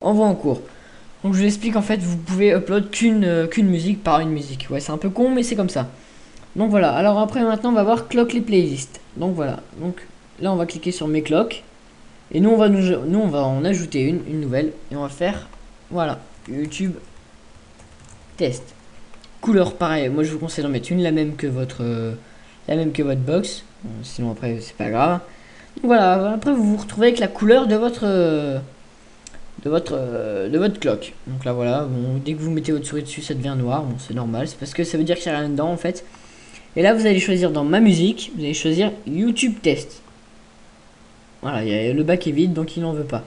envoi en cours. Donc je vous explique, en fait, vous pouvez upload qu'une musique par une musique. Ouais, c'est un peu con, mais c'est comme ça. Donc voilà, alors après maintenant on va voir clock les playlists. Donc voilà, donc là on va cliquer sur mes clocks. Et nous on va en ajouter une nouvelle. Et on va faire, voilà, YouTube test. Couleur pareil, moi je vous conseille d'en mettre une, la même que votre box. Bon, sinon après c'est pas grave. Donc voilà, après vous vous retrouvez avec la couleur de votre clock. Donc là voilà, bon, dès que vous mettez votre souris dessus ça devient noir. Bon, c'est normal, c'est parce que ça veut dire qu'il n'y a rien dedans en fait. Et là, vous allez choisir dans ma musique, vous allez choisir YouTube Test. Voilà, le bac est vide, donc il n'en veut pas.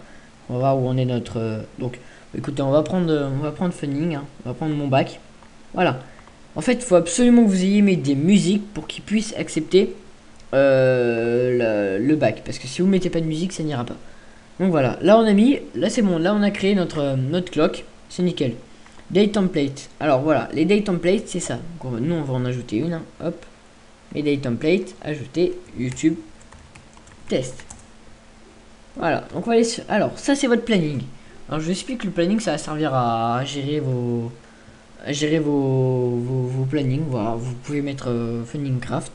On va voir où on est notre. Donc, écoutez, on va prendre Funning, hein. On va prendre mon bac. Voilà. En fait, il faut absolument que vous ayez mis des musiques pour qu'il puisse accepter le bac. Parce que si vous mettez pas de musique, ça n'ira pas. Donc voilà, là on a mis, là c'est bon, là on a créé notre clock, c'est nickel. Date template. Alors voilà, les date templates, c'est ça. Donc, nous on va en ajouter une, hein. Hop. Et date template, ajouter YouTube test. Voilà, donc on va aller sur... Alors, ça c'est votre planning. Alors je vous explique, le planning ça va servir à gérer vos plannings. Voilà, vous pouvez mettre Funningcraft.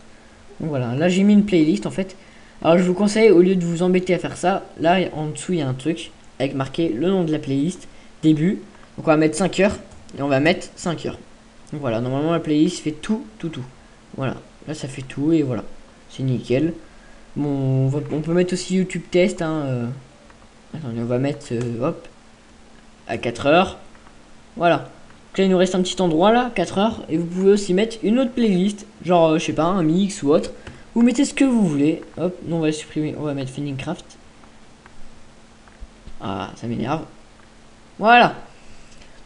Donc voilà, là j'ai mis une playlist en fait. Alors je vous conseille, au lieu de vous embêter à faire ça, là en dessous il y a un truc avec marqué le nom de la playlist, début. Donc on va mettre 5 heures et on va mettre 5 heures. Donc voilà, normalement la playlist fait tout. Voilà, là ça fait tout et voilà, c'est nickel. Bon, on peut mettre aussi YouTube test, hein, attendez, on va mettre, hop, à 4 heures. Voilà. Donc là, il nous reste un petit endroit là, 4 heures. Et vous pouvez aussi mettre une autre playlist, genre, je sais pas, un mix ou autre. Vous mettez ce que vous voulez. Hop, nous on va le supprimer, on va mettre Funningcraft. Ah, ça m'énerve. Voilà.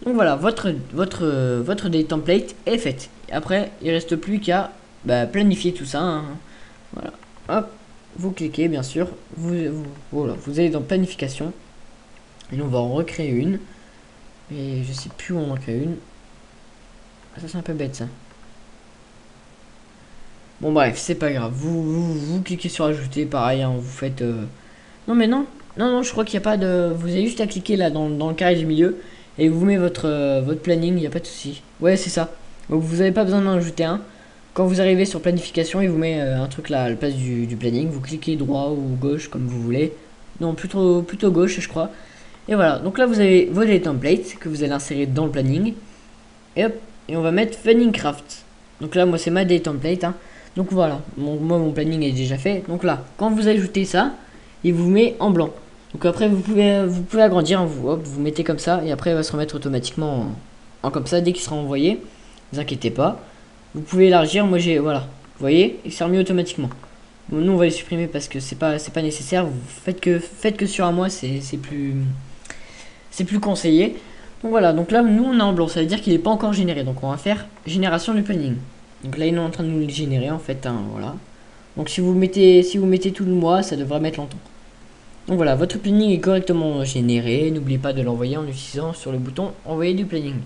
Donc voilà, votre day template est faite. Après, il reste plus qu'à planifier tout ça, hein. Voilà. Hop, vous cliquez bien sûr. Voilà, vous allez dans planification. Et on va en recréer une. Et je sais plus où on en crée une. Ah, ça c'est un peu bête ça. Bon bref, c'est pas grave. Vous cliquez sur ajouter, pareil, hein, vous faites... Non mais non. Non, je crois qu'il n'y a pas de... Vous avez juste à cliquer là dans le carré du milieu. Et vous mettez votre planning, il n'y a pas de souci. Ouais, c'est ça. Donc vous n'avez pas besoin d'en ajouter un. Quand vous arrivez sur planification, il vous met un truc là à la place du planning. Vous cliquez droit ou gauche comme vous voulez. Non, plutôt gauche, je crois. Et voilà. Donc là, vous avez vos templates que vous allez insérer dans le planning. Et hop. Et on va mettre Funningcraft. Donc là, moi, c'est ma day template, hein. Donc voilà. Moi, mon planning est déjà fait. Donc là, quand vous ajoutez ça, il vous met en blanc. Donc après, vous pouvez agrandir, hein, vous mettez comme ça. Et après, il va se remettre automatiquement en comme ça dès qu'il sera envoyé. Ne vous inquiétez pas. Vous pouvez élargir, moi j'ai, voilà, vous voyez, il s'est remis automatiquement. Bon, nous on va les supprimer parce que c'est pas nécessaire. Vous faites que sur un mois, c'est plus conseillé. Donc voilà, donc là nous on est en blanc, ça veut dire qu'il n'est pas encore généré. Donc on va faire génération du planning. Donc là il est en train de nous le générer en fait, hein, voilà. Donc si vous mettez tout le mois, ça devrait mettre longtemps. Donc voilà, votre planning est correctement généré. N'oubliez pas de l'envoyer en utilisant sur le bouton envoyer du planning.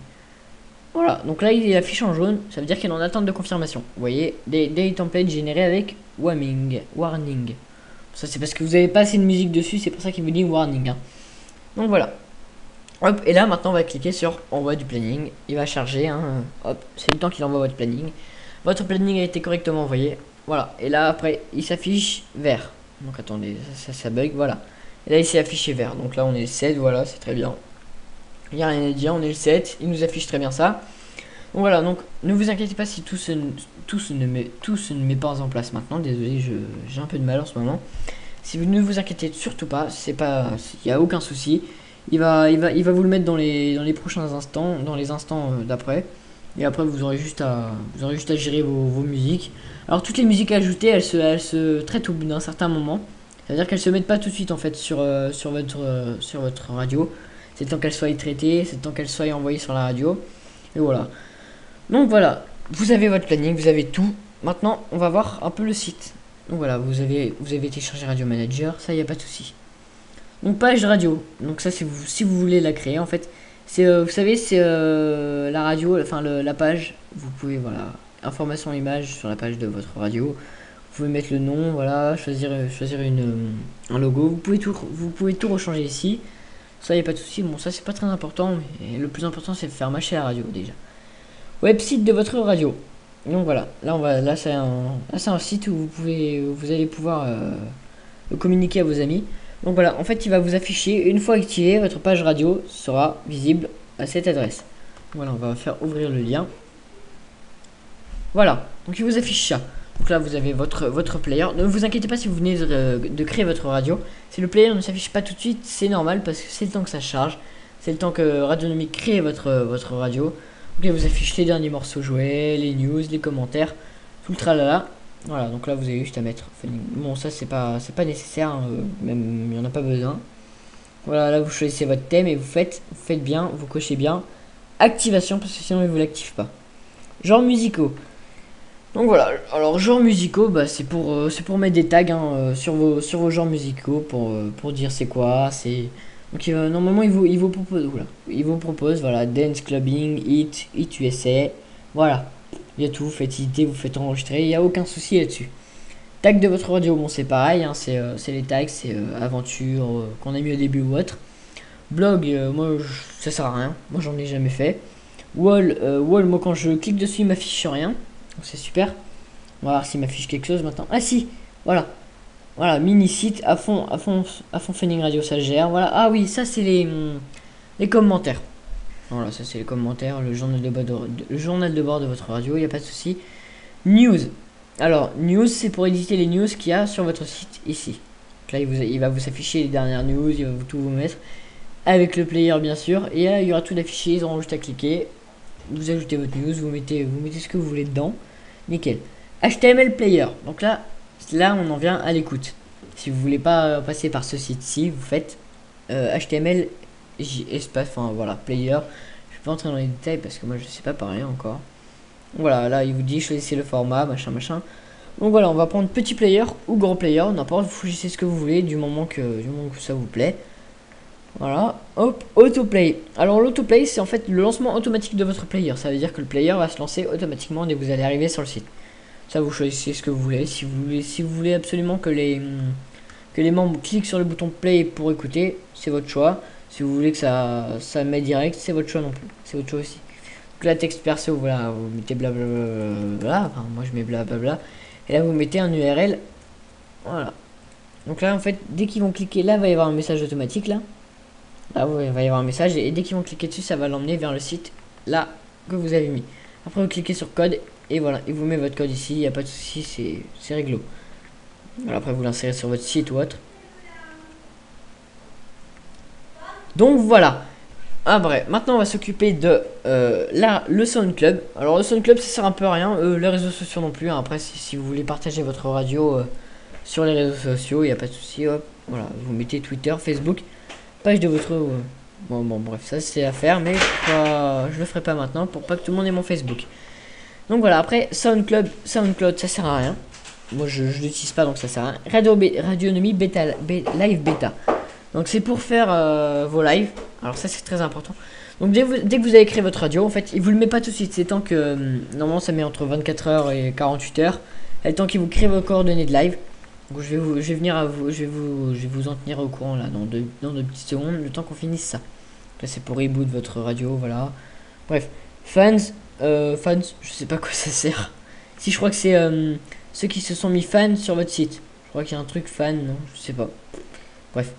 Voilà, donc là il affiche en jaune, ça veut dire qu'il est en attente de confirmation. Vous voyez, des templates générés avec warning. Ça c'est parce que vous n'avez pas assez de musique dessus, c'est pour ça qu'il vous dit warning, hein. Donc voilà. Hop, et là maintenant on va cliquer sur envoi du planning. Il va charger, hein. Hop, c'est le temps qu'il envoie votre planning. Votre planning a été correctement envoyé. Voilà, et là après il s'affiche vert. Donc attendez, ça bug, voilà. Et là il s'est affiché vert, donc là on est le 7, voilà, c'est très bien. Il n'y a rien à dire, on est le 7, il nous affiche très bien ça. Donc voilà, donc ne vous inquiétez pas si tout se ne met pas en place maintenant. Désolé, j'ai un peu de mal en ce moment. Si vous ne vous inquiétez surtout pas, il n'y a aucun souci. Il va vous le mettre dans les prochains instants, dans les instants d'après. Et après vous aurez juste à gérer vos musiques. Alors toutes les musiques ajoutées, elles se traitent au bout d'un certain moment. C'est-à-dire qu'elles se mettent pas tout de suite en fait sur votre radio. C'est le temps qu'elles soient traitées, c'est le temps qu'elles soient envoyées sur la radio. Et voilà. Donc voilà, vous avez votre planning, vous avez tout. Maintenant, on va voir un peu le site. Donc voilà, vous avez téléchargé Radio Manager, ça y a pas de souci. Donc page radio. Donc ça c'est si vous voulez la créer en fait. C'est vous savez c'est la radio, enfin la page. Vous pouvez voilà information image sur la page de votre radio. Vous pouvez mettre le nom, voilà, choisir un logo. Vous pouvez tout rechanger ici. Ça, y a pas de souci. Bon, ça, c'est pas très important. Mais le plus important, c'est de faire marcher la radio déjà. Website de votre radio. Donc voilà. Là, c'est un site où vous allez pouvoir communiquer à vos amis. Donc voilà. En fait, il va vous afficher une fois activé, votre page radio sera visible à cette adresse. Voilà, on va faire ouvrir le lien. Voilà. Donc il vous affiche ça. Donc là, vous avez votre player. Ne vous inquiétez pas si vous venez de créer votre radio. Si le player ne s'affiche pas tout de suite, c'est normal parce que c'est le temps que ça charge. C'est le temps que Radionomie crée votre radio. Donc il vous affiche les derniers morceaux joués, les news, les commentaires, tout le tralala. Voilà, donc là vous avez juste à mettre. Bon, ça c'est pas nécessaire, hein, même il n'y en a pas besoin. Voilà, là vous choisissez votre thème et vous faites bien, vous cochez bien activation parce que sinon il vous l'active pas. Genre musicaux. Donc voilà, alors genres musicaux, bah, c'est pour mettre des tags hein, sur vos genres musicaux pour dire c'est quoi, c'est. Donc normalement il vous propose voilà. Il vous propose voilà dance clubbing, hit USA, voilà. Il y a tout, vous faites éditer, vous faites enregistrer, il n'y a aucun souci là-dessus. Tag de votre radio, bon c'est pareil, hein, c'est les tags, c'est aventure qu'on a mis au début ou autre. Blog, ça sert à rien, moi j'en ai jamais fait. Wall, moi quand je clique dessus il m'affiche rien, donc c'est super. On va voir s'il m'affiche quelque chose maintenant. Ah si, voilà. Voilà, mini site à fond Funning Radio, ça gère. Voilà, ah oui, ça c'est les commentaires. Voilà, ça c'est les commentaires, le journal de bord de votre radio, il n'y a pas de souci. News. Alors, news, c'est pour éditer les news qu'il y a sur votre site ici. Donc là, il va vous afficher les dernières news, il va tout vous mettre. Avec le player, bien sûr. Et là, il y aura tout d'affiché, ils auront juste à cliquer. Vous ajoutez votre news, vous mettez ce que vous voulez dedans. Nickel. HTML player. Donc là, on en vient à l'écoute. Si vous voulez pas passer par ce site-ci, vous faites HTML espace, enfin voilà, player. Je vais pas entrer dans les détails parce que moi je sais pas parler encore. Voilà, là il vous dit choisissez le format, machin. Donc voilà, on va prendre petit player ou grand player, n'importe, vous choisissez ce que vous voulez du moment que ça vous plaît. Voilà, hop, autoplay. Alors l'autoplay c'est en fait le lancement automatique de votre player. Ça veut dire que le player va se lancer automatiquement dès que vous allez arriver sur le site. Ça vous choisissez ce que vous voulez. Si vous voulez absolument que les membres cliquent sur le bouton play pour écouter, c'est votre choix. Si vous voulez que ça met direct, c'est votre choix non plus. C'est votre choix aussi. Donc là texte perso, voilà, vous mettez blablabla. Enfin, moi je mets blablabla. Et là vous mettez un URL. Voilà. Donc là en fait, dès qu'ils vont cliquer, là il va y avoir un message automatique là. Là il va y avoir un message et dès qu'ils vont cliquer dessus, ça va l'emmener vers le site là que vous avez mis. Après vous cliquez sur code. Et voilà, il vous met votre code ici, il n'y a pas de souci, c'est réglo. Voilà, après vous l'insérez sur votre site ou autre. Donc voilà. Ah bref, maintenant on va s'occuper de le Sound Club. Alors le Sound Club ça sert un peu à rien, les réseaux sociaux non plus. Hein. Après si vous voulez partager votre radio sur les réseaux sociaux, il n'y a pas de souci. Hop, voilà, vous mettez Twitter, Facebook, page de votre... bon bref, ça c'est à faire, mais je le ferai pas maintenant pour pas que tout le monde ait mon Facebook. Donc voilà, après SoundCloud ça sert à rien. Moi je l'utilise pas donc ça sert à rien. Radionomie live bêta. Donc c'est pour faire vos lives. Alors ça c'est très important. Donc dès que vous avez créé votre radio, en fait, il vous le met pas tout de suite. C'est tant que normalement ça met entre 24 heures et 48 heures. Et le temps qu'il vous crée vos coordonnées de live. Donc je vais vous en tenir au courant là dans deux petites secondes, le temps qu'on finisse ça. Là c'est pour reboot votre radio, voilà. Bref, fans, je sais pas quoi ça sert. Si je crois que c'est ceux qui se sont mis fans sur votre site. Je crois qu'il y a un truc fan, non, je sais pas. Bref.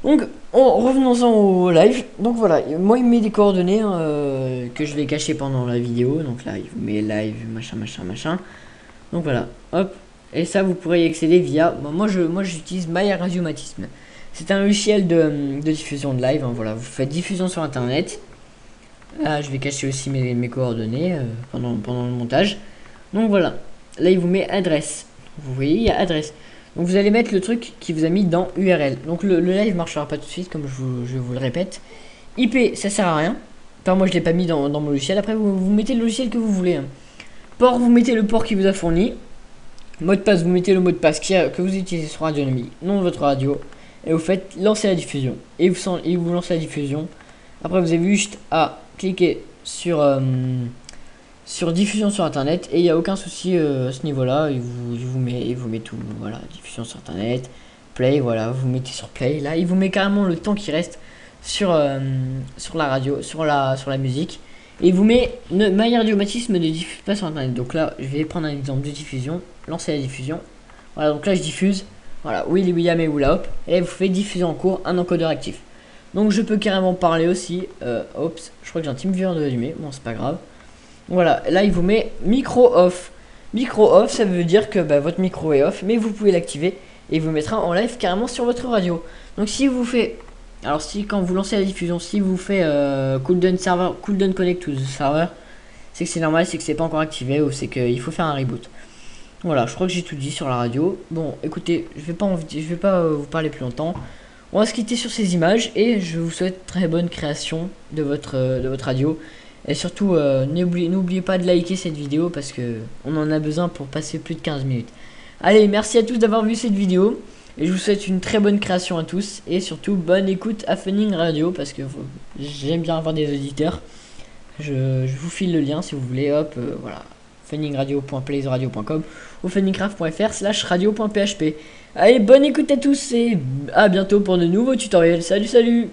Donc revenons-en au live. Donc voilà, moi il me met des coordonnées hein, que je vais cacher pendant la vidéo. Donc là il vous met live machin. Donc voilà, hop. Et ça vous pourrez y accéder via. Bon, moi j'utilise MyRadiomatisme. C'est un logiciel de diffusion de live. Hein, voilà, vous faites diffusion sur internet. Là je vais cacher aussi mes coordonnées pendant le montage. Donc voilà, là il vous met adresse. Vous voyez, il y a adresse. Donc vous allez mettre le truc qui vous a mis dans URL. Donc le live marchera pas tout de suite comme je vous le répète. IP ça sert à rien. Enfin moi je l'ai pas mis dans mon logiciel. Après vous mettez le logiciel que vous voulez. Hein. Port, vous mettez le port qui vous a fourni. Mot de passe, vous mettez le mot de passe que vous utilisez sur Radionomie, nom de votre radio. Et vous faites lancer la diffusion. Et vous lancez la diffusion. Après vous avez juste à cliquer sur diffusion sur internet et il n'y a aucun souci à ce niveau là, il vous met tout, voilà, diffusion sur internet, play, voilà, vous mettez sur play, là il vous met carrément le temps qui reste sur la radio, sur la musique. Et il vous met My Radiomatisme ne diffuse pas sur internet. Donc là, je vais prendre un exemple de diffusion, lancer la diffusion. Voilà, donc là je diffuse. Voilà, Willy William et Oula Hop. Et là, il vous fait diffuser en cours un encodeur actif. Donc je peux carrément parler aussi. Oups, je crois que j'ai un TeamViewer de allumé. Bon, c'est pas grave. Voilà, là il vous met micro off. Micro off, ça veut dire que votre micro est off, mais vous pouvez l'activer et il vous mettra en live carrément sur votre radio. Donc si vous faites, alors si quand vous lancez la diffusion, si vous faites cooldown server, cooldown connect to the server, c'est que c'est normal, c'est que c'est pas encore activé ou c'est qu'il faut faire un reboot. Voilà, je crois que j'ai tout dit sur la radio. Bon, écoutez, je vais pas vous parler plus longtemps. On va se quitter sur ces images et je vous souhaite très bonne création de votre radio. Et surtout, n'oubliez pas de liker cette vidéo parce que on en a besoin pour passer plus de 15 minutes. Allez, merci à tous d'avoir vu cette vidéo. Et je vous souhaite une très bonne création à tous. Et surtout, bonne écoute à Funning Radio parce que j'aime bien avoir des auditeurs. Je vous file le lien si vous voulez. Hop, voilà. funningradio.playzradio.com ou funningraph.fr/radio.php. Allez, bonne écoute à tous et à bientôt pour de nouveaux tutoriels. Salut, salut!